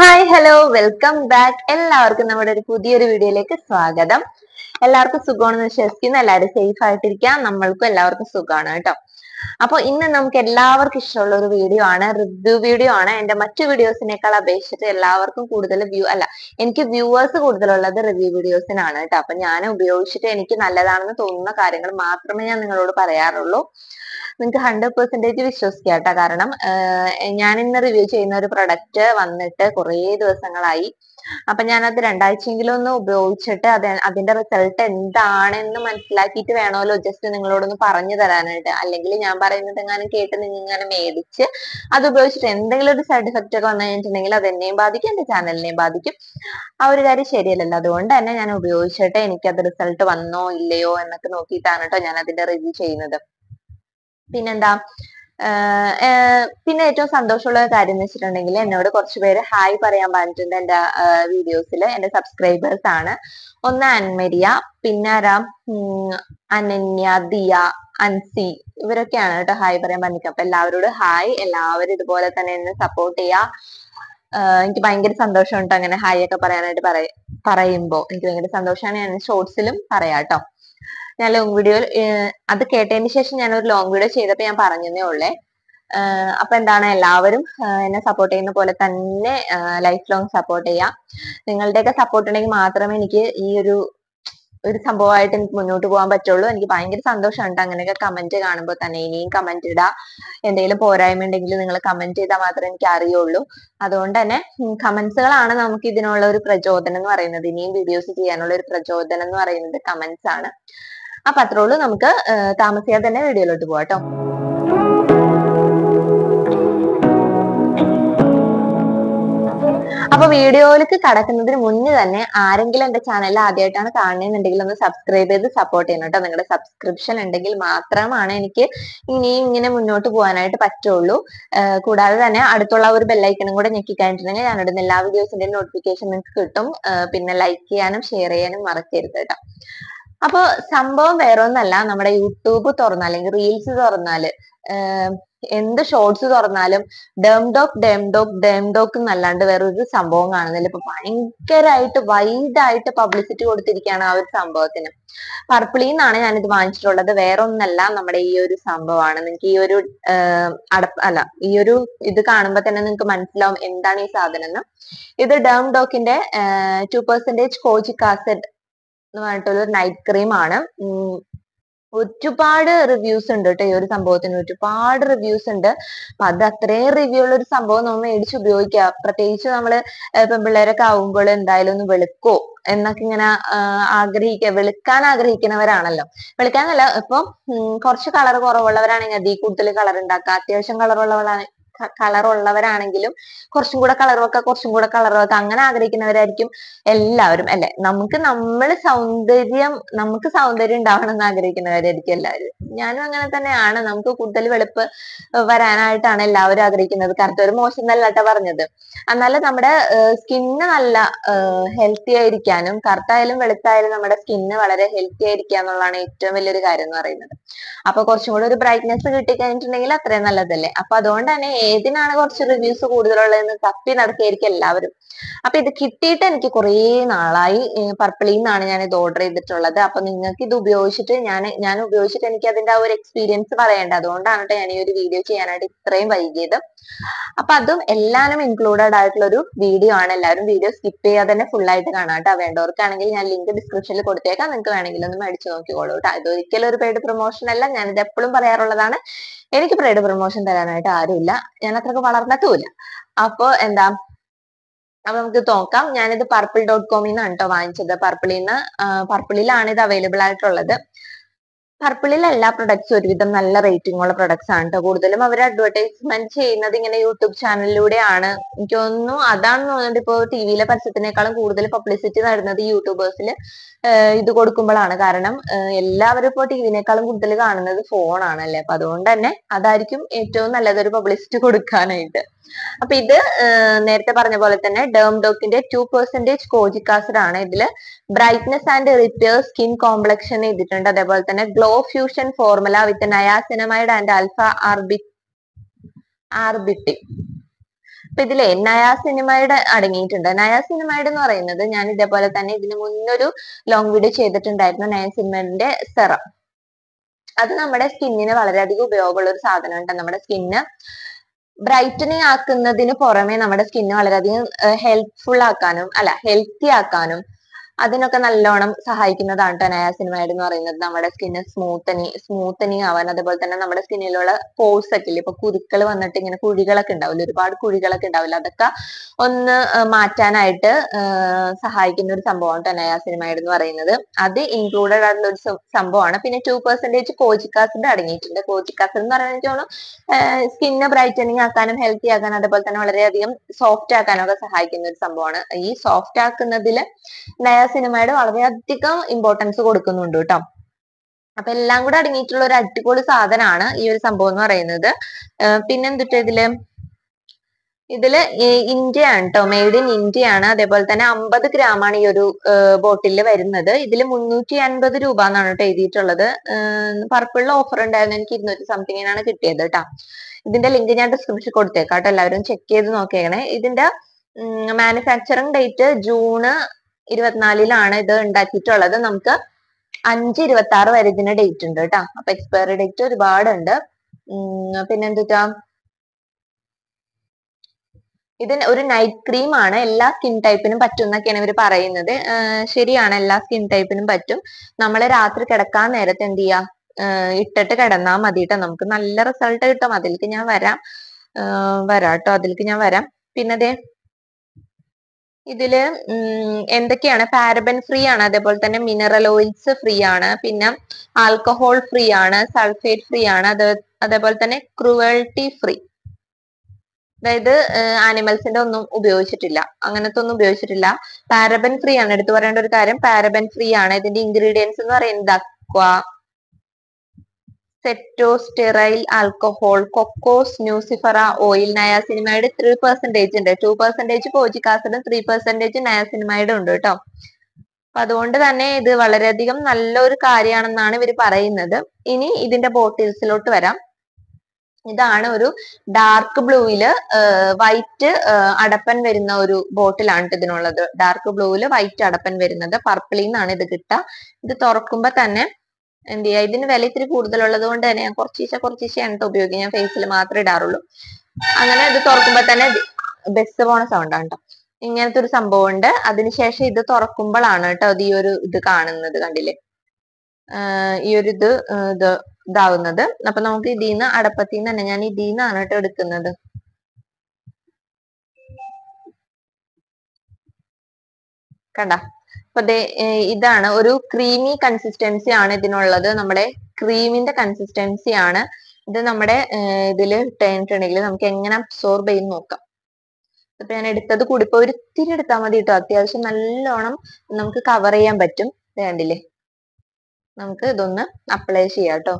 Hi hello welcome back. എല്ലാവർക്കും നമ്മുടെ ഒരു പുതിയൊരു വീഡിയോയിലേക്ക് സ്വാഗതം. എല്ലാവർക്കും സുഖമാണെന്ന് വിശ്വസിക്കുന്നു. എല്ലാവരും സേഫ് ആയിട്ടിരിക്കാം. നമ്മൾക്കും എല്ലാവർക്കും സുഖമാണ് കേട്ടോ. അപ്പൊ ഇന്ന് നമുക്ക് എല്ലാവർക്കും ഇഷ്ടമുള്ള ഒരു വീഡിയോ ആണ്, റിവ്യൂ വീഡിയോ ആണ്. എന്റെ മറ്റു വീഡിയോസിനേക്കാൾ അപേക്ഷിച്ചിട്ട് എല്ലാവർക്കും കൂടുതൽ എനിക്ക് വ്യൂവേഴ്സ് കൂടുതലുള്ളത് റിവ്യൂ വീഡിയോസിനാണ് കേട്ടോ. അപ്പൊ ഞാൻ ഉപയോഗിച്ചിട്ട് എനിക്ക് നല്ലതാണെന്ന് തോന്നുന്ന കാര്യങ്ങൾ മാത്രമേ ഞാൻ നിങ്ങളോട് പറയാറുള്ളൂ. നിങ്ങൾക്ക് 100% വിശ്വസിക്കാം കേട്ടോ. കാരണം ഞാൻ ഇന്ന് റിവ്യൂ ചെയ്യുന്ന ഒരു പ്രൊഡക്റ്റ് വന്നിട്ട് കുറേ ദിവസങ്ങളായി. അപ്പൊ ഞാനത് രണ്ടാഴ്ചയെങ്കിലും ഒന്ന് ഉപയോഗിച്ചിട്ട് അതിന്റെ റിസൾട്ട് എന്താണെന്ന് മനസ്സിലാക്കിയിട്ട് വേണമല്ലോ ജസ്റ്റ് നിങ്ങളോടൊന്ന് പറഞ്ഞു തരാനായിട്ട്. അല്ലെങ്കിൽ ഞാൻ പറയുന്നത് എങ്ങാനും കേട്ട് നിങ്ങൾ ഇങ്ങനെ മേടിച്ച് അത് ഉപയോഗിച്ചിട്ട് എന്തെങ്കിലും ഒരു സൈഡ് എഫക്റ്റ് ഒക്കെ വന്നു കഴിഞ്ഞിട്ടുണ്ടെങ്കിൽ അത് എന്നെയും ബാധിക്കും, എന്റെ ചാനലിനെയും ബാധിക്കും. ആ ഒരു കാര്യം ശരിയല്ലല്ലോ. അതുകൊണ്ട് തന്നെ ഞാൻ ഉപയോഗിച്ചിട്ട് എനിക്കത് റിസൾട്ട് വന്നോ ഇല്ലയോ എന്നൊക്കെ നോക്കിയിട്ടാണ് കേട്ടോ ഞാൻ അതിന്റെ റിവ്യൂ ചെയ്യുന്നത്. പിന്നെന്താ, പിന്നെ ഏറ്റവും സന്തോഷമുള്ള കാര്യം എന്ന് വെച്ചിട്ടുണ്ടെങ്കിൽ എന്നോട് കുറച്ച് പേര് ഹായ് പറയാൻ പറഞ്ഞിട്ടുണ്ട് എന്റെ വീഡിയോസിൽ. എന്റെ സബ്സ്ക്രൈബേഴ്സ് ആണ്. ഒന്ന് അൻമരിയ, പിന്നെ അനന്യ, ദിയ, അൻസി, ഇവരൊക്കെയാണ് കേട്ടോ ഹായ് പറയാൻ പറഞ്ഞിരിക്കുന്നത്. അപ്പൊ എല്ലാവരോടും ഹായ്. എല്ലാവരും ഇതുപോലെ തന്നെ എന്നെ സപ്പോർട്ട് ചെയ്യാ. എനിക്ക് ഭയങ്കര സന്തോഷമുണ്ട് അങ്ങനെ ഹായ് ഒക്കെ പറയാനായിട്ട് പറയുമ്പോ എനിക്ക് ഭയങ്കര സന്തോഷമാണ്. ഞാൻ ഷോർട്സിലും പറയാട്ടോ. ഞാൻ ലോങ് വീഡിയോ അത് കേട്ടതിന് ശേഷം ഞാൻ ഒരു ലോങ് വീഡിയോ ചെയ്തപ്പോ ഞാൻ പറഞ്ഞതേ ഉള്ളേ. അപ്പൊ എന്താണ്, എല്ലാവരും എന്നെ സപ്പോർട്ട് ചെയ്യുന്ന പോലെ തന്നെ ലൈഫ് ലോങ് സപ്പോർട്ട് ചെയ്യാം. നിങ്ങളുടെയൊക്കെ സപ്പോർട്ട് ഉണ്ടെങ്കിൽ മാത്രമേ എനിക്ക് ഈ ഒരു സംഭവമായിട്ട് എനിക്ക് മുന്നോട്ട് പോകാൻ പറ്റുള്ളൂ. എനിക്ക് ഭയങ്കര സന്തോഷമുണ്ട് അങ്ങനെയൊക്കെ കമന്റ് കാണുമ്പോൾ തന്നെ. ഇനിയും കമന്റ് ഇടാ, എന്തെങ്കിലും പോരായ്മ ഉണ്ടെങ്കിൽ നിങ്ങൾ കമന്റ് ചെയ്താൽ മാത്രമേ എനിക്ക് അറിയുള്ളൂ. അതുകൊണ്ട് തന്നെ കമന്റ്സുകളാണ് നമുക്ക് ഇതിനുള്ള ഒരു പ്രചോദനം എന്ന് പറയുന്നത്. ഇനിയും വീഡിയോസ് ചെയ്യാനുള്ള ഒരു പ്രചോദനം എന്ന് പറയുന്നത് കമന്റ്സ് ആണ്. അപ്പൊ അത്രേ ഉള്ളൂ. നമുക്ക് താമസിയാതെ തന്നെ വീഡിയോയിലോട്ട് പോവാട്ടോ. അപ്പൊ വീഡിയോയിലേക്ക് കടക്കുന്നതിന് മുന്നേ തന്നെ ആരെങ്കിലും എന്റെ ചാനൽ ആദ്യമായിട്ടാണ് കാണുന്നുണ്ടെങ്കിൽ ഒന്ന് സബ്സ്ക്രൈബ് ചെയ്ത് സപ്പോർട്ട് ചെയ്യണം കേട്ടോ. നിങ്ങളുടെ സബ്സ്ക്രിപ്ഷൻ ഉണ്ടെങ്കിൽ മാത്രമാണ് എനിക്ക് ഇനിയും ഇങ്ങനെ മുന്നോട്ട് പോകാനായിട്ട് പറ്റുള്ളൂ. കൂടാതെ തന്നെ അടുത്തുള്ള ഒരു ബെല്ലൈക്കണും കൂടെ ഞെക്കി കഴിഞ്ഞിട്ടുണ്ടെങ്കിൽ ഞാൻ ഇടുന്ന എല്ലാ വീഡിയോസിന്റെയും നോട്ടിഫിക്കേഷൻ നിങ്ങൾക്ക് കിട്ടും. പിന്നെ ലൈക്ക് ചെയ്യാനും ഷെയർ ചെയ്യാനും മറക്കരുത് കേട്ടോ. അപ്പൊ സംഭവം വേറെ ഒന്നല്ല, നമ്മുടെ യൂട്യൂബ് തുറന്നാൽ അല്ലെങ്കിൽ റീൽസ് തുറന്നാല് എന്ത് ഷോർട്സ് തുറന്നാലും ഡേംഡോക്ക് എന്നല്ലാണ്ട് വേറൊരു സംഭവം കാണുന്നില്ല. ഇപ്പൊ ഭയങ്കരമായിട്ട് വൈഡായിട്ട് പബ്ലിസിറ്റി കൊടുത്തിരിക്കുകയാണ് ആ ഒരു സംഭവത്തിന്. പർപ്പിളിന്നാണ് ഞാനിത് വാങ്ങിച്ചിട്ടുള്ളത്. വേറെ ഒന്നല്ല, നമ്മുടെ ഈ ഒരു സംഭവമാണ്. നിങ്ങൾക്ക് ഈ ഒരു ഈ ഒരു ഇത് കാണുമ്പോൾ തന്നെ നിങ്ങൾക്ക് മനസ്സിലാവും എന്താണ് ഈ സാധനം എന്ന്. ഇത് ഡേംഡോക്കിന്റെ 2% കോജിക് ആസിഡ് എന്ന് പറഞ്ഞിട്ടുള്ള ഒരു നൈറ്റ് ക്രീം ആണ്. ഒരുപാട് റിവ്യൂസ് ഉണ്ട് കേട്ടോ ഈ ഒരു സംഭവത്തിന്. ഒരുപാട് റിവ്യൂസ് ഉണ്ട്. അപ്പൊ അത് അത്രയും റിവ്യൂ ഉള്ള ഒരു സംഭവം നമ്മൾ മേടിച്ച് ഉപയോഗിക്കുക. പ്രത്യേകിച്ച് നമ്മള് പെൺപിള്ളേരൊക്കെ ആവുമ്പോൾ എന്തായാലും ഒന്ന് വെളുക്കോ എന്നൊക്കെ ഇങ്ങനെ വെളുക്കാൻ ആഗ്രഹിക്കുന്നവരാണല്ലോ. വെളുക്കാനല്ല, ഇപ്പം കുറച്ച് കളർ കുറവുള്ളവരാണെങ്കിൽ അതിൽ കൂടുതൽ കളർ ഉണ്ടാക്കുക. അത്യാവശ്യം കളറുള്ളവരാണെങ്കിലും കുറച്ചും കൂടെ കളർ വെക്കുക, കുറച്ചും കൂടെ കളർ വെക്കുക, അങ്ങനെ ആഗ്രഹിക്കുന്നവരായിരിക്കും എല്ലാവരും അല്ലെ. നമുക്ക് സൗന്ദര്യം ഉണ്ടാവണം എന്ന് ആഗ്രഹിക്കുന്നവരായിരിക്കും എല്ലാവരും. ഞാനും അങ്ങനെ തന്നെയാണ്. നമുക്ക് കൂടുതൽ വെളുപ്പ് വരാനായിട്ടാണ് എല്ലാവരും ആഗ്രഹിക്കുന്നത്. കറുത്തവര് മോശം എന്നല്ല പറഞ്ഞത്. എന്നാലും നമ്മുടെ സ്കിന്ന് നല്ല ഹെൽത്തി ആയിരിക്കാനും, കറുത്തായാലും വെളുത്തായാലും നമ്മുടെ സ്കിന്ന് വളരെ ഹെൽത്തി ആയിരിക്കുക എന്നുള്ളതാണ് ഏറ്റവും വലിയൊരു കാര്യം എന്ന് പറയുന്നത്. അപ്പൊ കുറച്ചും കൂടെ ഒരു ബ്രൈറ്റ്നെസ് കിട്ടിക്കഴിഞ്ഞിട്ടുണ്ടെങ്കിൽ അത്രയും നല്ലതല്ലേ. അപ്പൊ അതുകൊണ്ട് തന്നെ ഏതിനാണ് കുറച്ച് റിവ്യൂസ് കൂടുതലുള്ളതെന്ന് തപ്പി നടത്തിയായിരിക്കും എല്ലാവരും. അപ്പൊ ഇത് കിട്ടിയിട്ട് എനിക്ക് കുറേ നാളായി. പർപ്പിളിൽ നിന്നാണ് ഞാൻ ഇത് ഓർഡർ ചെയ്തിട്ടുള്ളത്. അപ്പൊ നിങ്ങൾക്ക് ഇത് ഉപയോഗിച്ചിട്ട് ഞാൻ ഉപയോഗിച്ചിട്ട് എനിക്ക് അതിന്റെ ആ ഒരു എക്സ്പീരിയൻസ് പറയേണ്ടത്. അതുകൊണ്ടാണ് കേട്ടോ ഞാൻ ഈ ഒരു വീഡിയോ ചെയ്യാനായിട്ട് ഇത്രയും വൈകിയത്. അപ്പൊ അതും എല്ലാവരും ഇൻക്ലൂഡഡ് ആയിട്ടുള്ള ഒരു വീഡിയോ ആണ്. എല്ലാവരും വീഡിയോ സ്കിപ്പ് ചെയ്യാതെ തന്നെ ഫുൾ ആയിട്ട് കാണാം കേട്ടോ. വേണ്ടവർക്കാണെങ്കിൽ ഞാൻ ലിങ്ക് ഡിസ്ക്രിപ്ഷനിൽ കൊടുത്തേക്കാം. നിങ്ങൾക്ക് വേണമെങ്കിൽ ഒന്ന് മേടിച്ചു നോക്കിക്കോളൂ കേട്ടോ. ഇതൊരിക്കലും ഒരു പെയ്ഡ് പ്രൊമോഷൻ അല്ല. ഞാനിത് എപ്പോഴും പറയാറുള്ളതാണ്. എനിക്ക് പെയ്ഡ് പ്രൊമോഷൻ തരാനായിട്ട് ആരുമില്ല. ഞാൻ അത്രക്ക് വളർന്നിട്ടുമില്ല. അപ്പൊ അപ്പൊ നമുക്ക് നോക്കാം. ഞാനിത് purple.com നിന്നാണ് കേട്ടോ വാങ്ങിച്ചത്. പർപ്പിളിലാണ് ഇത് അവൈലബിൾ ആയിട്ടുള്ളത്. പർപ്പിളിൽ എല്ലാ പ്രൊഡക്ട്സും ഒരുവിധം നല്ല റേറ്റിംഗ് ഉള്ള പ്രൊഡക്ട്സ് ആണ് കേട്ടോ. കൂടുതലും അവർ അഡ്വർടൈസ്മെന്റ് ചെയ്യുന്നത് ഇങ്ങനെ യൂട്യൂബ് ചാനലിലൂടെയാണ്. എനിക്ക് തോന്നുന്നു അതാണെന്ന് തോന്നുന്നുണ്ട്. ഇപ്പൊ ടിവിയിലെ പരസ്യത്തിനേക്കാളും കൂടുതൽ പബ്ലിസിറ്റി നടന്നത് യൂട്യൂബേഴ്സിൽ ഇത് കൊടുക്കുമ്പോഴാണ്. കാരണം എല്ലാവരും ഇപ്പോൾ ടിവിനേക്കാളും കൂടുതൽ കാണുന്നത് ഫോണാണല്ലേ. അപ്പൊ അതുകൊണ്ട് തന്നെ അതായിരിക്കും ഏറ്റവും നല്ലതൊരു പബ്ലിസിറ്റി കൊടുക്കാനായിട്ട്. അപ്പൊ ഇത് നേരത്തെ പറഞ്ഞ പോലെ തന്നെ ഡേംഡോക്കിന്റെ 2% കോജിക് ആസിഡ് ആണ്. ഇതില് brightness and repair skin complexion ചെയ്തിട്ടുണ്ട്. അതേപോലെ തന്നെ glow fusion formula with niacinamide and alpha arbutin. അപ്പൊ ഇതിലെ നയാസിനിമൈഡ് അടങ്ങിയിട്ടുണ്ട്. നയാസിനിമൈഡ് എന്ന് പറയുന്നത് ഞാൻ ഇതേപോലെ തന്നെ ഇതിന് മുന്നൊരു ലോങ് വീഡിയോ ചെയ്തിട്ടുണ്ടായിരുന്നു, നയാസിനിമൈഡിന്റെ സെറം. അത് നമ്മുടെ സ്കിന്നിന് വളരെയധികം ഉപയോഗമുള്ള ഒരു സാധനമാണ്. നമ്മുടെ സ്കിന്ന് ബ്രൈറ്റനിങ് ആക്കുന്നതിന് പുറമെ നമ്മുടെ സ്കിന്ന് വളരെയധികം ഹെൽത്തി ആക്കാനും അതിനൊക്കെ നല്ലോണം സഹായിക്കുന്നതാണ് ട്ടോ നയാസിനിമൈഡ് എന്ന് പറയുന്നത്. നമ്മുടെ സ്കിന്ന് സ്മൂത്തനിങ് ആവാൻ, അതുപോലെ തന്നെ നമ്മുടെ സ്കിന്നിലുള്ള പോഴ്സ് ഒക്കെ ഇല്ലേ, ഇപ്പൊ കുരുക്കൾ വന്നിട്ട് ഇങ്ങനെ കുഴികളൊക്കെ ഉണ്ടാവില്ല, ഒരുപാട് കുഴികളൊക്കെ ഉണ്ടാവില്ല, അതൊക്കെ ഒന്ന് മാറ്റാനായിട്ട് സഹായിക്കുന്ന ഒരു സംഭവമാണ് ട്ടോ നയാസിനിമൈഡ് എന്ന് പറയുന്നത്. അത് ഇൻക്ലൂഡഡ് ആയിട്ടുള്ള ഒരു സംഭവമാണ്. പിന്നെ 2% കോജിക് ആസിഡ് അടങ്ങിയിട്ടുണ്ട്. കോജിക് ആസിഡ് എന്ന് പറയുന്നത് സ്കിന്ന് ബ്രൈറ്റനിങ് ആക്കാനും ഹെൽത്തി ആക്കാനും അതുപോലെ തന്നെ വളരെയധികം സോഫ്റ്റ് ആക്കാനും ഒക്കെ സഹായിക്കുന്ന ഒരു സംഭവമാണ്. ഈ സോഫ്റ്റ് ആക്കുന്നതിൽ നയാസിനിമൈഡ് വളരെയധികം ഇമ്പോർട്ടൻസ് കൊടുക്കുന്നുണ്ട് കേട്ടോ. അപ്പൊ എല്ലാം കൂടെ അടങ്ങിയിട്ടുള്ള ഒരു അടിപൊളി സാധനമാണ് ഈ ഒരു സംഭവം എന്ന് പറയുന്നത്. പിന്നെന്തിട്ട് ഇതില് ഇന്ത്യ ആണ് കേട്ടോ, മെയ്ഡ് ഇൻ ഇന്ത്യ ആണ്. അതേപോലെ തന്നെ 50 ഗ്രാമാണ് ഈ ഒരു ബോട്ടിൽ വരുന്നത്. ഇതിൽ 350 രൂപ എന്നാണ് കേട്ടോ എഴുതിയിട്ടുള്ളത്. പർപ്പിളിൽ ഓഫർ ഉണ്ടായിരുന്നു, എനിക്ക് 200 സംതിങ്ങിനാണ് കിട്ടിയത് കേട്ടോ. ഇതിന്റെ ലിങ്ക് ഞാൻ ഡിസ്ക്രിപ്ഷൻ കൊടുത്തേക്കാം കേട്ടോ, എല്ലാവരും ചെക്ക് ചെയ്ത് നോക്കിയേക്കണേ. ഇതിന്റെ മാനുഫാക്ചറിങ് ഡേറ്റ് June 24 ഇത് ഉണ്ടാക്കിയിട്ടുള്ളത്. നമുക്ക് 5/26 വരെ ഇതിന് ഡേറ്റ് ഉണ്ട് കേട്ടോ. അപ്പൊ എക്സ്പയറി ഡേറ്റ് ഒരുപാടുണ്ട്. പിന്നെന്താ, ഇതിന് ഒരു നൈറ്റ് ക്രീം ആണ്, എല്ലാ സ്കിൻ ടൈപ്പിനും പറ്റും എന്നൊക്കെയാണ് ഇവർ പറയുന്നത്. ശരിയാണ്, എല്ലാ സ്കിൻ ടൈപ്പിനും പറ്റും. നമ്മൾ രാത്രി കിടക്കാൻ നേരത്തെ എന്ത് ചെയ്യാ, ഇട്ടിട്ട് കിടന്നാൽ മതി കേട്ടോ, നമുക്ക് നല്ല റിസൾട്ട് കിട്ടും. അതിലേക്ക് ഞാൻ വരാം കേട്ടോ, അതിലേക്ക് ഞാൻ വരാം. പിന്നെ ഇതില് എന്തൊക്കെയാണ്, പാരബൻ ഫ്രീ ആണ്, അതേപോലെ തന്നെ മിനറൽ ഓയിൽസ് ഫ്രീ ആണ്, പിന്നെ ആൽക്കഹോൾ ഫ്രീ ആണ്, സൾഫേറ്റ് ഫ്രീ ആണ്, അതേപോലെ തന്നെ ക്രൂവൽറ്റി ഫ്രീ, അതായത് ആനിമൽസിന്റെ ഒന്നും ഉപയോഗിച്ചിട്ടില്ല, അങ്ങനത്തെ ഒന്നും ഉപയോഗിച്ചിട്ടില്ല. പാരബൻ ഫ്രീ ആണ്, എടുത്തു പറയേണ്ട ഒരു കാര്യം, പാരബൻ ഫ്രീ ആണ്. ഇതിന്റെ ഇൻഗ്രീഡിയൻസ് എന്ന് പറയുന്നത് aqua, cetostearyl alcohol, cocos nucifera oil, niacinamide 3% ഉണ്ട്. 2% കോജിക് ആസിഡും 3% നയാസിനിമൈഡും ഉണ്ട് കേട്ടോ. അപ്പൊ അതുകൊണ്ട് തന്നെ ഇത് വളരെയധികം നല്ലൊരു കാര്യമാണെന്നാണ് ഇവർ പറയുന്നത്. ഇനി ഇതിന്റെ ബോട്ടിൽസിലോട്ട് വരാം. ഇതാണ് ഒരു ഡാർക്ക് ബ്ലൂയില് വൈറ്റ് അടപ്പൻ വരുന്ന ഒരു ബോട്ടിലാണ് ഇതിനുള്ളത്. ഡാർക്ക് ബ്ലൂവില് വൈറ്റ് അടപ്പൻ വരുന്നത്. പർപ്പിളിൽ നിന്നാണ് ഇത് കിട്ടുക. ഇത് തുറക്കുമ്പോ തന്നെ എന്ത് ചെയ്യാ, ഇതിന് വില ഇത്തിരി കൂടുതലുള്ളത് കൊണ്ട് തന്നെ ഞാൻ കുറച്ചീശയാണ് ഉപയോഗിക്കുക, ഞാൻ ഫേസിൽ മാത്രമേ ഇടാറുള്ളൂ. അങ്ങനെ ഇത് തുറക്കുമ്പോ തന്നെ ബസ് പോണ സൗണ്ടാണ് കേട്ടോ. ഇങ്ങനത്തെ ഒരു സംഭവം ഉണ്ട്. അതിനുശേഷം ഇത് തുറക്കുമ്പോഴാണ് കേട്ടോ അത് ഈ ഒരു ഇത് കാണുന്നത്, കണ്ടില്ലേ, ഈ ഒരു ഇതാവുന്നത്. അപ്പൊ നമുക്ക് ഇതിന്ന് അടപ്പത്തിന്ന് തന്നെ, ഞാൻ ഇതിന്നാണ് കേട്ടോ എടുക്കുന്നത്. കണ്ട, അപ്പൊ ഇതാണ് ഒരു ക്രീമി കൺസിസ്റ്റൻസി ആണ് ഇതിനുള്ളത്. നമ്മുടെ ക്രീമിന്റെ കൺസിസ്റ്റൻസി ആണ് ഇത്. നമ്മുടെ ഇതിൽ ഇട്ടിട്ടുണ്ടെങ്കിൽ നമുക്ക് എങ്ങനെ അബ്സോർബ് ചെയ്ത് നോക്കാം. അപ്പൊ ഞാൻ എടുത്തത് കൂടി ഇപ്പൊ ഒരു ഇത്തിരി എടുത്താൽ മതി കേട്ടോ, അത്യാവശ്യം നല്ലോണം നമുക്ക് കവർ ചെയ്യാൻ പറ്റും. വേണ്ടില്ലേ, നമുക്ക് ഇതൊന്ന് അപ്ലൈ ചെയ്യാം കേട്ടോ.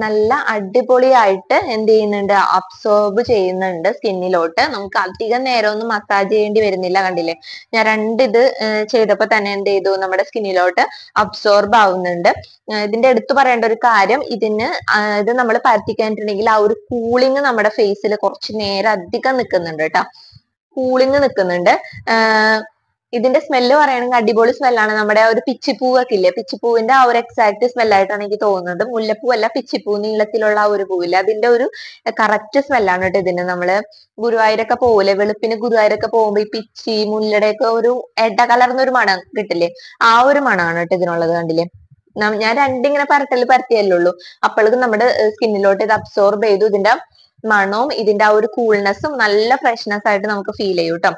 നല്ല അടിപൊളിയായിട്ട് എന്ത് ചെയ്യുന്നുണ്ട്, അബ്സോർബ് ചെയ്യുന്നുണ്ട് സ്കിന്നിലോട്ട്. നമുക്ക് അധികം നേരം ഒന്നും മസാജ് ചെയ്യേണ്ടി വരുന്നില്ല. കണ്ടില്ലേ, ഞാൻ ഇത് ചെയ്തപ്പോ തന്നെ എന്ത് ചെയ്തു, നമ്മുടെ സ്കിന്നിലോട്ട് അബ്സോർബ് ആവുന്നുണ്ട്. ഇതിന്റെ എടുത്തു പറയേണ്ട ഒരു കാര്യം, ഇത് നമ്മൾ പരത്തിക്കഴിഞ്ഞിട്ടുണ്ടെങ്കിൽ ആ ഒരു കൂളിങ് നമ്മുടെ ഫേസിൽ കുറച്ച് നേരം അധികം നിൽക്കുന്നുണ്ട് കേട്ടോ, കൂളിങ് നിൽക്കുന്നുണ്ട്. ഇതിന്റെ സ്മെല്ല് പറയുകയാണെങ്കിൽ അടിപൊളി സ്മെല്ലാണ്. നമ്മുടെ ഒരു പിച്ചിപ്പൂവൊക്കെ ഇല്ലേ, പിച്ചിപ്പൂവിന്റെ ആ ഒരു എക്സാക്ട് സ്മെല്ലായിട്ടാണ് എനിക്ക് തോന്നുന്നത്. മുല്ലപ്പൂ അല്ല, പിച്ചിപ്പൂ, നീളത്തിലുള്ള ആ ഒരു പൂവില്ല, അതിന്റെ ഒരു കറക്റ്റ് സ്മെല്ലാണ് കേട്ടോ ഇതിന്. നമ്മള് ഗുരുവായൂരൊക്കെ പോകൂലെ, വെളുപ്പിന് ഗുരുവായൂരൊക്കെ പോകുമ്പോ ഈ പിച്ചി മുല്ലയുടെയൊക്കെ ഒരു എട കലർന്ന ഒരു മണം കിട്ടില്ലേ, ആ ഒരു മണമാണ് കേട്ടോ ഇതിനുള്ളത്. കണ്ടില്ലേ, ഞാൻ രണ്ടിങ്ങനെ പരത്തിയല്ലേ ഉള്ളൂ, അപ്പോഴേക്കും നമ്മുടെ സ്കിന്നിലോട്ട് ഇത് അബ്സോർബ് ചെയ്തു. ഇതിന്റെ മണവും ഇതിന്റെ ആ ഒരു കൂൾനെസ്സും നല്ല ഫ്രഷ്നെസ് ആയിട്ട് നമുക്ക് ഫീൽ ചെയ്യും കേട്ടോ.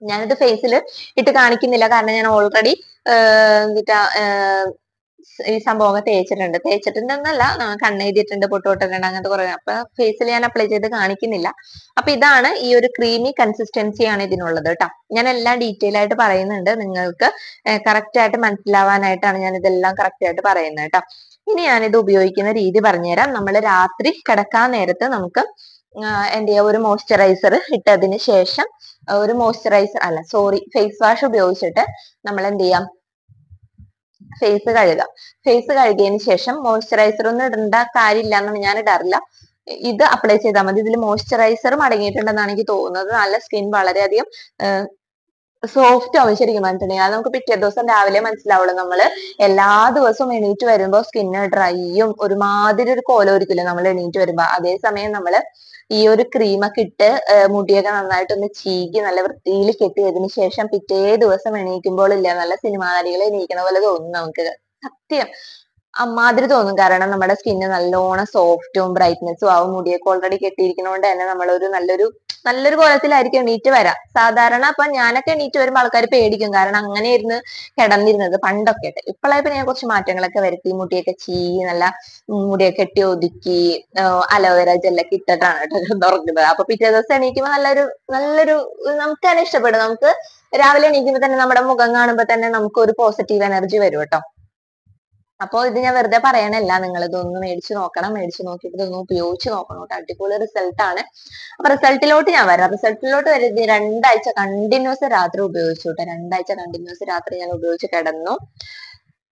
ഞാനിത് ഫേസിൽ ഇട്ട് കാണിക്കുന്നില്ല, കാരണം ഞാൻ ഓൾറെഡി ഈ സംഭവം തേച്ചിട്ടുണ്ടെന്നല്ല, കണ്ണെഴുതിയിട്ടുണ്ട്, പൊട്ടുപൊട്ടിട്ടുണ്ട്, അങ്ങനത്തെ കുറെ. അപ്പൊ ഫേസിൽ ഞാൻ അപ്ലൈ ചെയ്ത് കാണിക്കുന്നില്ല. അപ്പൊ ഇതാണ് ഈ ഒരു ക്രീമി കൺസിസ്റ്റൻസി ആണ് ഇതിനുള്ളത് കേട്ടോ. ഞാൻ എല്ലാം ഡീറ്റെയിൽ ആയിട്ട് പറയുന്നുണ്ട്, നിങ്ങൾക്ക് കറക്റ്റ് ആയിട്ട് മനസ്സിലാവാനായിട്ടാണ് ഞാൻ ഇതെല്ലാം കറക്റ്റ് ആയിട്ട് പറയുന്നത് കേട്ടോ. ഇനി ഞാനിത് ഉപയോഗിക്കുന്ന രീതി പറഞ്ഞുതരാം. നമ്മൾ രാത്രി കിടക്കാൻ നേരത്ത് നമുക്ക് എന്ത് ചെയ്യാം, ഒരു മോയ്സ്ചറൈസർ ഇട്ടതിന് ശേഷം ഫേസ് വാഷ് ഉപയോഗിച്ചിട്ട് നമ്മൾ എന്ത് ചെയ്യാം, ഫേസ് കഴുകാം. ഫേസ് കഴുകിയതിന് ശേഷം മോയ്സ്ചറൈസർ ഒന്നും ഇടേണ്ട കാര്യമില്ല എന്നാണ്, ഞാൻ ഇടാറില്ല. ഇത് അപ്ലൈ ചെയ്താൽ മതി. ഇതിൽ മോയ്സ്ചറൈസറും അടങ്ങിയിട്ടുണ്ടെന്നാണ് എനിക്ക് തോന്നുന്നത്. നല്ല സ്കിൻ വളരെയധികം സോഫ്റ്റ് ആവും ശരിക്കും പറഞ്ഞിട്ടുണ്ടെങ്കിൽ. അത് നമുക്ക് പിറ്റേ ദിവസം രാവിലെ മനസ്സിലാവുള്ളൂ. നമ്മള് എല്ലാ ദിവസവും എണീറ്റ് വരുമ്പോ സ്കിന്ന് ഡ്രൈയും ഒരുമാതിരി ഒരു കോലമായിരിക്കില്ല നമ്മൾ എണീറ്റ് വരുമ്പോ. അതേസമയം നമ്മള് ഈ ഒരു ക്രീമൊക്കെ ഇട്ട് മുടിയൊക്കെ നന്നായിട്ടൊന്ന് ചീകി നല്ല വൃത്തിയിൽ കെട്ടിയതിനു ശേഷം പിറ്റേ ദിവസം എണീക്കുമ്പോൾ ഇല്ല, നല്ല സിനിമാ നടികളെ എണീക്കണ പോലെ തോന്നും നമുക്ക്. സത്യം അമ്മാതിരി തോന്നും. കാരണം നമ്മുടെ സ്കിന്ന് നല്ലോണം സോഫ്റ്റും ബ്രൈറ്റ്നെസ്സും ആവും. മുടിയൊക്കെ ഓൾറെഡി കെട്ടിയിരിക്കുന്നതുകൊണ്ട് തന്നെ നമ്മളൊരു നല്ലൊരു കോലത്തിലായിരിക്കും എണീറ്റ് വരാം. സാധാരണ അപ്പൊ ഞാനൊക്കെ എണീറ്റ് വരുമ്പോൾ ആൾക്കാർ പേടിക്കും. കാരണം അങ്ങനെയായിരുന്നു കിടന്നിരുന്നത് പണ്ടൊക്കെ. ഇപ്പോഴായപ്പോ ഞാൻ കുറച്ച് മാറ്റങ്ങളൊക്കെ വരുത്തി. മുടിയൊക്കെ ചീകി നല്ല മുടിയൊക്കെ കെട്ടി ഒതുക്കി അലോവേര ജെല്ലൊക്കെ ഇട്ടിട്ടാണ് കേട്ടോ തുറക്കുന്നത്. അപ്പൊ പിറ്റേ ദിവസം എണീക്കുമ്പോൾ നല്ലൊരു നമുക്ക് തന്നെ ഇഷ്ടപ്പെടും. നമുക്ക് രാവിലെ എണീക്കുമ്പോൾ തന്നെ നമ്മുടെ മുഖം കാണുമ്പോൾ തന്നെ നമുക്ക് ഒരു പോസിറ്റീവ് എനർജി വരും കേട്ടോ. അപ്പൊ ഇത് ഞാൻ വെറുതെ പറയണല്ല, നിങ്ങൾ ഇതൊന്ന് മേടിച്ചു നോക്കണം. മേടിച്ചു നോക്കിയിട്ട് ഇതൊന്ന് ഉപയോഗിച്ച് നോക്കണം കേട്ടോ. അടിപൊളി റിസൾട്ട് ആണ്. അപ്പൊ റിസൾട്ടിലോട്ട് ഞാൻ വരാം. റിസൾട്ടിലോട്ട് വരുന്നത് 2 ആഴ്ച കണ്ടിന്യൂസ് രാത്രി ഉപയോഗിച്ചു കേട്ടോ. 2 ആഴ്ച കണ്ടിന്യൂസ് രാത്രി ഞാൻ ഉപയോഗിച്ച് കിടന്നു.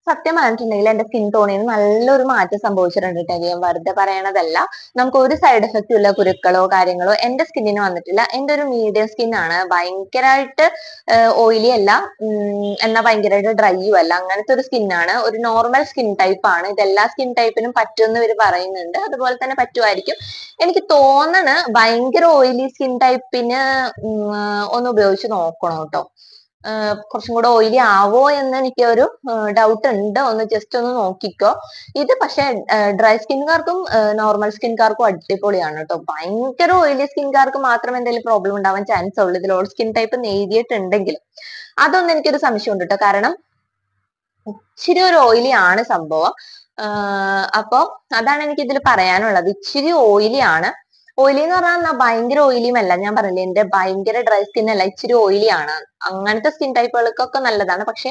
സത്യം പറഞ്ഞിട്ടുണ്ടെങ്കിൽ എന്റെ സ്കിൻ ടോണിന് നല്ലൊരു മാറ്റം സംഭവിച്ചിട്ടുണ്ട് കേട്ടോ. ഞാൻ വെറുതെ പറയണതല്ല. നമുക്ക് ഒരു സൈഡ് എഫക്റ്റും ഇല്ല, കുരുക്കളോ കാര്യങ്ങളോ എന്റെ സ്കിന്നിന് വന്നിട്ടില്ല. എന്റെ ഒരു മീഡിയം സ്കിൻ ആണ്. ഭയങ്കരമായിട്ട് ഓയിലി അല്ല, എന്നാ ഭയങ്കരമായിട്ട് ഡ്രൈയും അല്ല. അങ്ങനത്തെ ഒരു സ്കിന്നാണ്. ഒരു നോർമൽ സ്കിൻ ടൈപ്പ് ആണ്. ഇതെല്ലാ സ്കിൻ ടൈപ്പിനും പറ്റുമെന്ന് ഇവർ പറയുന്നുണ്ട്. അതുപോലെ തന്നെ പറ്റുമായിരിക്കും. എനിക്ക് തോന്നണ് ഭയങ്കര ഓയിലി സ്കിൻ ടൈപ്പിന് ഒന്ന് ഉപയോഗിച്ച് നോക്കണം കേട്ടോ. കുറച്ചും കൂടെ ഓയിലി ആവോ എന്ന് എനിക്ക് ഒരു ഡൗട്ട് ഉണ്ട്. ഒന്ന് ജസ്റ്റ് ഒന്ന് നോക്കിക്കോ. ഇത് പക്ഷെ ഡ്രൈ സ്കിൻകാർക്കും നോർമൽ സ്കിൻകാർക്കും അടിപൊളിയാണ് കേട്ടോ. ഭയങ്കര ഓയിലി സ്കിൻകാർക്ക് മാത്രം എന്തെങ്കിലും പ്രോബ്ലം ഉണ്ടാവാൻ ചാൻസ് ഉള്ളൂ. ഇതിൽ ഓൾ സ്കിൻ ടൈപ്പ് എഴുതിയിട്ടുണ്ടെങ്കിൽ അതൊന്നും എനിക്കൊരു സംശയം ഉണ്ട് കേട്ടോ. കാരണം ഇച്ചിരി ഒരു ഓയിലി ആണ് സംഭവം. അപ്പൊ അതാണ് എനിക്ക് ഇതിൽ പറയാനുള്ളത്. ഇച്ചിരി ഓയിലി ആണ്. ഓയിലി എന്ന് പറഞ്ഞാൽ ഭയങ്കര ഓയിലിയും അല്ല. ഞാൻ പറഞ്ഞില്ലേ എന്റെ ഭയങ്കര ഡ്രൈ സ്കിൻ അല്ല, ഇച്ചിരി ഓയിലി ആണ്. അങ്ങനത്തെ സ്കിൻ ടൈപ്പുകൾക്കൊക്കെ നല്ലതാണ്. പക്ഷെ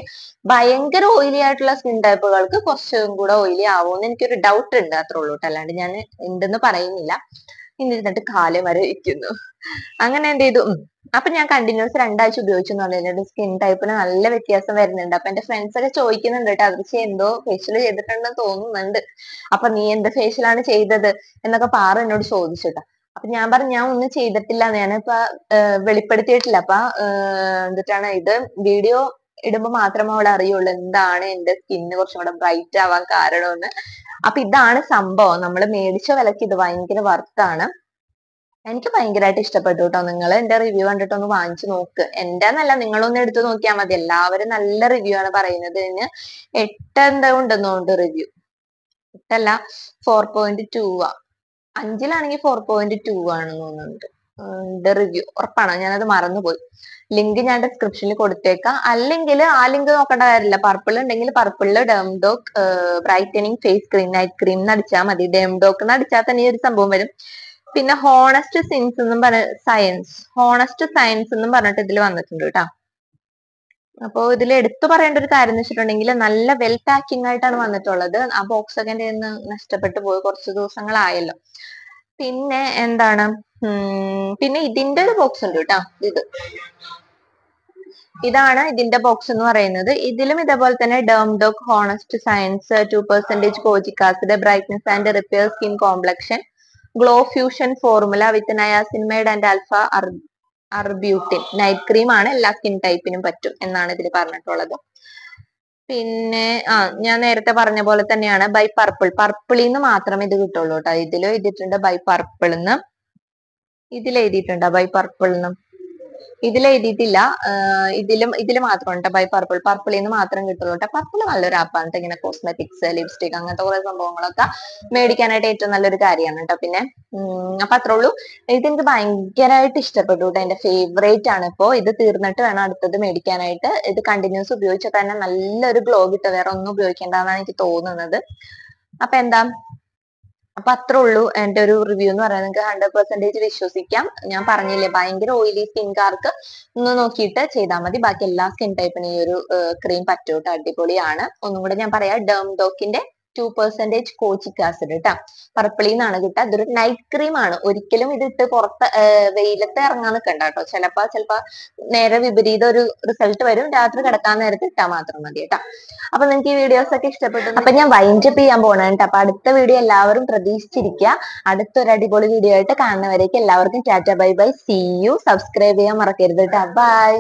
ഭയങ്കര ഓയിലി ആയിട്ടുള്ള സ്കിൻ ടൈപ്പുകൾക്ക് കുറച്ചും കൂടെ ഓയിലി ആവുമെന്ന് എനിക്കൊരു ഡൗട്ട് ഉണ്ട്. അത്രേ ഉള്ളൂ കേട്ടോ. അല്ലാണ്ട് ഞാൻ ഉണ്ടെന്ന് പറയുന്നില്ല. ഇന്നിരുന്നിട്ട് കാലം വരെ ഇരിക്കുന്നു. അങ്ങനെ എന്ത് ചെയ്തു. അപ്പൊ ഞാൻ കണ്ടിന്യൂസ് 2 ആഴ്ച ഉപയോഗിച്ചു എന്ന് പറഞ്ഞിട്ട് സ്കിൻ ടൈപ്പിന് നല്ല വ്യത്യാസം വരുന്നുണ്ട്. അപ്പൊ എന്റെ ഫ്രണ്ട്സ് ഒക്കെ ചോദിക്കുന്നുണ്ട് കേട്ടോ, അതിർച്ച എന്തോ ഫേഷ്യൽ ചെയ്തിട്ടുണ്ടെന്ന് തോന്നുന്നുണ്ട്. അപ്പൊ നീ എന്ത് ഫേഷ്യലാണ് ചെയ്തത് എന്നൊക്കെ പാറ എന്നോട് ചോദിച്ചിട്ടാ. അപ്പൊ ഞാൻ പറഞ്ഞു ഞാൻ ഒന്നും ചെയ്തിട്ടില്ല, ഞാനിപ്പോ വെളിപ്പെടുത്തിയിട്ടില്ല. അപ്പൊ എന്നിട്ടാണ് ഇത് വീഡിയോ ഇടുമ്പോ മാത്രമേ അവളെ അറിയുള്ളൂ എന്താണ് എന്റെ സ്കിന്ന് കുറച്ചും കൂടെ ബ്രൈറ്റ് ആവാൻ കാരണമെന്ന്. അപ്പൊ ഇതാണ് സംഭവം. നമ്മൾ മേടിച്ച വിലക്ക് ഇത് ഭയങ്കര വർത്താണ്. എനിക്ക് ഭയങ്കരമായിട്ട് ഇഷ്ടപ്പെട്ടു കേട്ടോ. നിങ്ങൾ എന്റെ റിവ്യൂ കണ്ടിട്ട് ഒന്ന് വാങ്ങിച്ചു നോക്ക്. എന്റെ എന്നല്ല, നിങ്ങളൊന്ന് എടുത്തു നോക്കിയാൽ മതി. എല്ലാവരും നല്ല റിവ്യൂ ആണ് പറയുന്നത്. ഇതിന് 8 എന്താ ഉണ്ടെന്നുണ്ട് റിവ്യൂ. 8 അല്ല, 4.2 ആ. 5-ലാണെങ്കിൽ 4.2 ആണെന്ന് തോന്നുന്നുണ്ട് റിവ്യൂ. ഉറപ്പാണോ? ഞാനത് മറന്നുപോയി. ലിങ്ക് ഞാൻ ഡിസ്ക്രിപ്ഷനിൽ കൊടുത്തേക്കാം. അല്ലെങ്കിൽ ആ ലിങ്ക് നോക്കേണ്ട കാര്യമില്ല. പർപ്പിൾ ഉണ്ടെങ്കിൽ പർപ്പിളില് Dermdoc brightening face cream night cream എന്ന് അടിച്ചാൽ മതി. ഡെംഡോക്ക് എന്ന് അടിച്ചാൽ തന്നെ ഈ ഒരു സംഭവം വരും. പിന്നെ ഹോണസ്റ്റ് സിൻസ് എന്നും ഹോണസ്റ്റ് സയൻസ് എന്നും പറഞ്ഞിട്ട് ഇതിൽ വന്നിട്ടുണ്ട് കേട്ടോ. അപ്പോ ഇതിൽ എടുത്തു പറയേണ്ട ഒരു കാര്യം എന്ന് വെച്ചിട്ടുണ്ടെങ്കിൽ നല്ല വെൽ പാക്കിംഗ് ആയിട്ടാണ് വന്നിട്ടുള്ളത്. ആ ബോക്സ് ഒക്കെ എന്റെ കയ്യിൽ നിന്ന് നഷ്ടപ്പെട്ടു പോയി, കുറച്ച് ദിവസങ്ങളായല്ലോ. പിന്നെ എന്താണ്, പിന്നെ ഇതിന്റെ ഒരു ബോക്സ് ഉണ്ട് കേട്ടോ. ഇതാണ് ഇതിന്റെ ബോക്സ് എന്ന് പറയുന്നത്. ഇതിലും ഇതേപോലെ തന്നെ Dermdoc honest science 2% kojic acid brightness and repair skin complexion glow fusion formula with niacinamide and alpha arbutin night cream ആണ്. എല്ലാ സ്കിൻ ടൈപ്പിനും പറ്റും എന്നാണ് ഇതിൽ പറഞ്ഞിട്ടുള്ളത്. പിന്നെ ഞാൻ നേരത്തെ പറഞ്ഞ പോലെ തന്നെയാണ് ബൈ പർപ്പിളിന്ന് മാത്രമേ ഇത് കിട്ടുള്ളൂ കേട്ടോ. ഇതിൽ എഴുതിയിട്ടുണ്ട് ബൈ പർപ്പിൾന്ന്. ഇതിൽ എഴുതിയിട്ടുണ്ട് ബൈ പർപ്പിൾന്ന്. ഇതിൽ എഴുതിയിട്ടില്ല. ഇതിൽ മാത്രമുണ്ട് ബൈ പർപ്പിളിന്ന് മാത്രം കിട്ടുള്ളൂ കേട്ടോ. പർപ്പിൾ നല്ലൊരു ആപ്പാണ്. ഇങ്ങനെ കോസ്മെറ്റിക്സ്, ലിപ്സ്റ്റിക് അങ്ങനത്തെ കുറെ സംഭവങ്ങളൊക്കെ മേടിക്കാനായിട്ട് ഏറ്റവും നല്ലൊരു കാര്യമാണ് കേട്ടോ. പിന്നെ അപ്പൊ അത്രേ ഉള്ളൂ. ഇതെനിക്ക് ഭയങ്കരമായിട്ട് ഇഷ്ടപ്പെട്ടു കേട്ടോ. എന്റെ ഫേവറേറ്റ് ആണ്. ഇപ്പോ ഇത് തീർന്നിട്ട് വേണം അടുത്തത് മേടിക്കാനായിട്ട്. ഇത് കണ്ടിന്യൂസ് ഉപയോഗിച്ചാൽ തന്നെ നല്ലൊരു ഗ്ലോ കിട്ടും. വേറെ ഒന്നും ഉപയോഗിക്കേണ്ടെന്നാണ് എനിക്ക് തോന്നുന്നത്. അപ്പൊ എന്താ, അപ്പൊ അത്രേ ഉള്ളൂ എന്റെ ഒരു റിവ്യൂ എന്ന് പറയുന്നത്. നിങ്ങൾക്ക് 100% വിശ്വസിക്കാം. ഞാൻ പറഞ്ഞില്ലേ ഭയങ്കര ഓയിലി സ്കിൻകാർക്ക് ഒന്ന് നോക്കിയിട്ട് ചെയ്താൽ മതി. ബാക്കി എല്ലാ സ്കിൻ ടൈപ്പിനും ഈ ഒരു ക്രീം പറ്റൂട്ടോ. അടിപൊളിയാണ്. ഒന്നും കൂടെ ഞാൻ പറയാം, ഡെർംഡോക്കിന്റെ 2% കോച്ചിക് ആസിഡ് കേട്ടോ. പർപ്പിളിന്നാണ് കിട്ടുക. അതൊരു നൈറ്റ് ക്രീം ആണ്. ഒരിക്കലും ഇതിട്ട് പുറത്ത് വെയിലത്ത് ഇറങ്ങാൻ നിൽക്കണ്ട കേട്ടോ. ചിലപ്പോ നേരെ വിപരീത ഒരു റിസൾട്ട് വരും. രാത്രി കിടക്കാൻ നേരത്ത് ഇട്ടാൽ മാത്രം മതി കേട്ടോ. അപ്പൊ നിങ്ങൾക്ക് ഈ വീഡിയോസ് ഒക്കെ ഇഷ്ടപ്പെട്ടു. അപ്പൊ ഞാൻ വൈൻഡപ്പ് ചെയ്യാൻ പോണേ കേട്ടോ. അപ്പൊ അടുത്ത വീഡിയോ എല്ലാവരും പ്രതീക്ഷിച്ചിരിക്കുക. അടുത്തൊരു അടിപൊളി വീഡിയോ ആയിട്ട് കാണുന്നവരേക്ക് എല്ലാവർക്കും ta-ta bye bye, see you. Subscribe ചെയ്യാൻ മറക്കരുത് കേട്ടോ. ബൈ.